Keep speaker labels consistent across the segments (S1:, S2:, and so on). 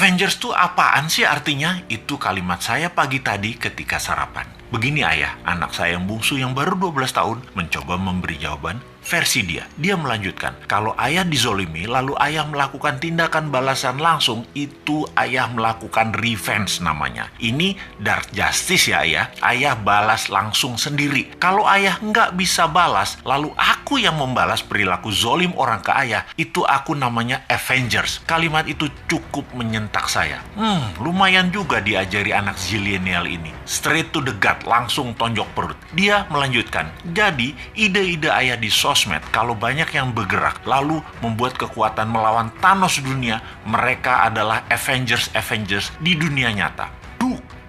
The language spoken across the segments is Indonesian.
S1: Avengers tuh apaan sih artinya? Itu kalimat saya pagi tadi ketika sarapan. Begini ayah, anak saya yang bungsu yang baru 12 tahun mencoba memberi jawaban versi dia. Dia melanjutkan, kalau ayah dizolimi lalu ayah melakukan tindakan balasan langsung, itu ayah melakukan revenge namanya. Ini dark justice ya ayah. Ayah balas langsung sendiri. Kalau ayah nggak bisa balas, lalu aku yang membalas perilaku zolim orang ke ayah, itu aku namanya Avengers. Kalimat itu cukup menyentak saya. Lumayan juga diajari anak zilenial ini. Straight to the gut, langsung tonjok perut. Dia melanjutkan, jadi ide-ide ayah di sosmed kalau banyak yang bergerak lalu membuat kekuatan melawan Thanos dunia, mereka adalah Avengers di dunia nyata.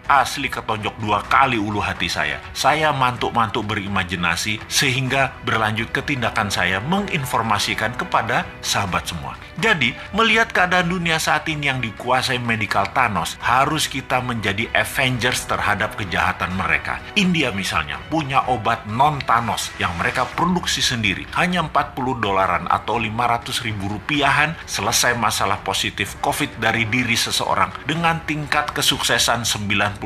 S1: Asli ketonjok 2 kali ulu hati saya. Saya mantuk-mantuk berimajinasi sehingga berlanjut ke tindakan saya menginformasikan kepada sahabat semua. Jadi, melihat keadaan dunia saat ini yang dikuasai medical Thanos, harus kita menjadi Avengers terhadap kejahatan mereka. India misalnya punya obat non-Thanos yang mereka produksi sendiri. Hanya $40 atau 500.000 rupiahan selesai masalah positif COVID dari diri seseorang dengan tingkat kesuksesan 98%.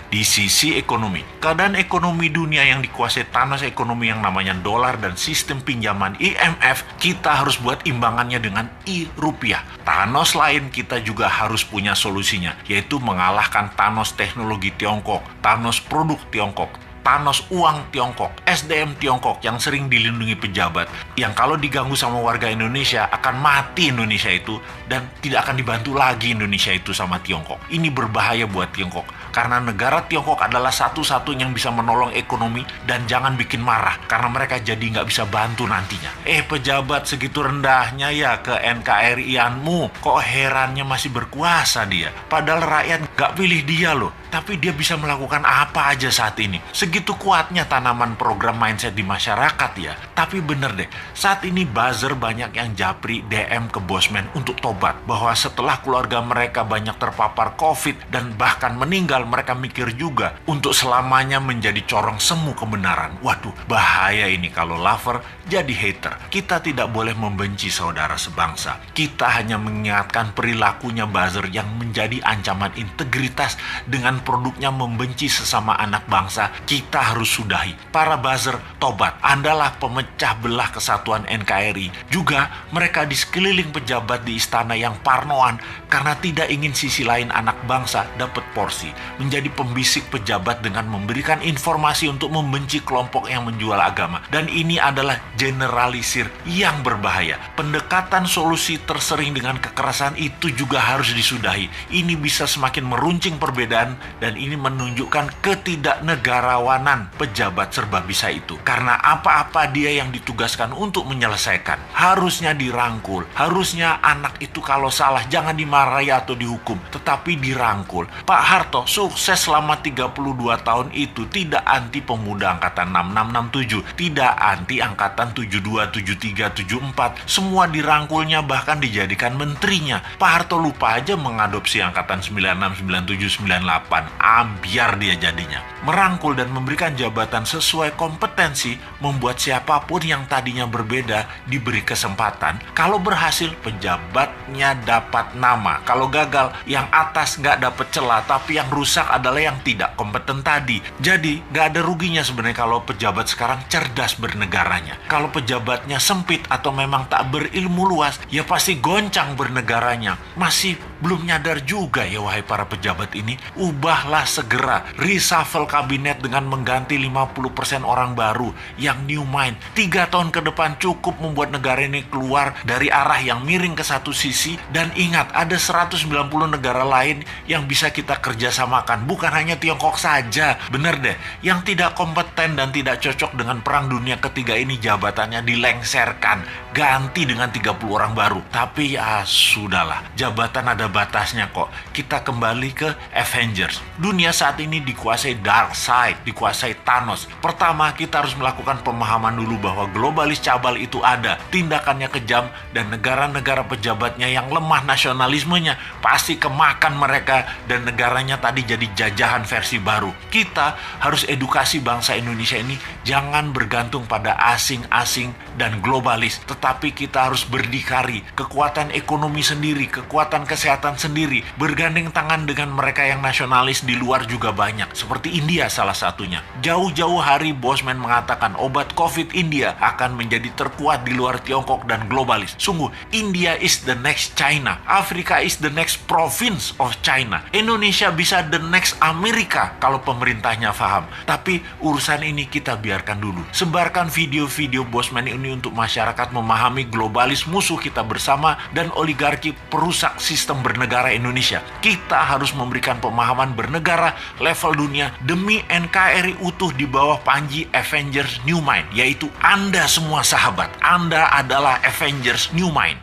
S1: Di sisi ekonomi, keadaan ekonomi dunia yang dikuasai Thanos, ekonomi yang namanya dolar dan sistem pinjaman IMF, kita harus buat imbangannya dengan rupiah. Thanos lain kita juga harus punya solusinya, yaitu mengalahkan Thanos teknologi Tiongkok, Thanos produk Tiongkok, Thanos uang Tiongkok, SDM Tiongkok yang sering dilindungi pejabat, yang kalau diganggu sama warga Indonesia akan mati Indonesia itu, dan tidak akan dibantu lagi Indonesia itu sama Tiongkok. Ini berbahaya buat Tiongkok, karena negara Tiongkok adalah satu-satunya yang bisa menolong ekonomi, dan jangan bikin marah, karena mereka jadi nggak bisa bantu nantinya. Pejabat segitu rendahnya ya ke NKRI-anmu, kok herannya masih berkuasa dia, padahal rakyat nggak pilih dia loh, tapi dia bisa melakukan apa aja saat ini. Segitu kuatnya tanaman program mindset di masyarakat ya. Tapi bener deh, saat ini buzzer banyak yang japri DM ke bosman untuk tobat, bahwa setelah keluarga mereka banyak terpapar COVID dan bahkan meninggal, mereka mikir juga untuk selamanya menjadi corong semu kebenaran. Waduh, bahaya ini kalau lover jadi hater. Kita tidak boleh membenci saudara sebangsa. Kita hanya mengingatkan perilakunya buzzer yang menjadi ancaman integritas dengan produknya membenci sesama anak bangsa. Kita harus sudahi. Para buzzer, tobat. Andalah pemecah belah kesatuan NKRI. Juga mereka di sekeliling pejabat di istana yang parnoan karena tidak ingin sisi lain anak bangsa dapat porsi. Menjadi pembisik pejabat dengan memberikan informasi untuk membenci kelompok yang menjual agama. Dan ini adalah generalisir yang berbahaya. Pendekatan solusi tersering dengan kekerasan itu juga harus disudahi. Ini bisa semakin meruncing perbedaan, dan ini menunjukkan ketidaknegarawanan pejabat serba bisa itu. Karena apa-apa dia yang ditugaskan untuk menyelesaikan harusnya dirangkul. Harusnya anak itu kalau salah jangan dimarahi atau dihukum, tetapi dirangkul. Pak Harto sukses selama 32 tahun itu tidak anti pemuda angkatan 6667, tidak anti angkatan 72, 73, 74. Semua dirangkulnya, bahkan dijadikan menterinya. Pak Harto lupa aja mengadopsi angkatan 96, 97, 98. Ambiar dia jadinya. Merangkul dan memberikan jabatan sesuai kompetensi membuat siapapun yang tadinya berbeda diberi kesempatan. Kalau berhasil, pejabatnya dapat nama. Kalau gagal, yang atas nggak dapat celah, tapi yang rusak adalah yang tidak kompeten tadi. Jadi nggak ada ruginya sebenarnya kalau pejabat sekarang cerdas bernegaranya. Kalau pejabatnya sempit atau memang tak berilmu luas, ya pasti goncang bernegaranya. Masih belum nyadar juga ya wahai para pejabat ini. Ubahlah segera, reshuffle kabinet dengan mengganti 50% orang baru yang new mind. 3 tahun ke depan cukup membuat negara ini keluar dari arah yang miring ke satu sisi. Dan ingat, ada 190 negara lain yang bisa kita kerjasamakan, bukan hanya Tiongkok saja. Bener deh, yang tidak kompeten dan tidak cocok dengan perang dunia ketiga ini jabatannya dilengserkan, ganti dengan 30 orang baru. Tapi ya sudahlah, jabatan ada batasnya kok. Kita kembali ke Avengers. Dunia saat ini dikuasai dark side, dikuasai Thanos. Pertama, kita harus melakukan pemahaman dulu bahwa globalis cabal itu ada, tindakannya kejam, dan negara-negara pejabatnya yang lemah nasionalismenya pasti kemakan mereka, dan negaranya tadi jadi jajahan versi baru. Kita harus edukasi bangsa Indonesia ini jangan bergantung pada asing-asing dan globalis, tetapi tetapi kita harus berdikari. Kekuatan ekonomi sendiri, kekuatan kesehatan sendiri, bergandeng tangan dengan mereka yang nasionalis di luar juga banyak. Seperti India salah satunya. Jauh-jauh hari Bosman mengatakan obat COVID India akan menjadi terkuat di luar Tiongkok dan globalis. Sungguh, India is the next China. Afrika is the next province of China. Indonesia bisa the next Amerika kalau pemerintahnya paham. Tapi urusan ini kita biarkan dulu. Sebarkan video-video Bosman ini untuk masyarakat memahami globalis musuh kita bersama dan oligarki perusak sistem bernegara Indonesia. Kita harus memberikan pemahaman bernegara level dunia demi NKRI utuh di bawah panji Avengers New Mind, yaitu Anda semua sahabat. Anda adalah Avengers New Mind.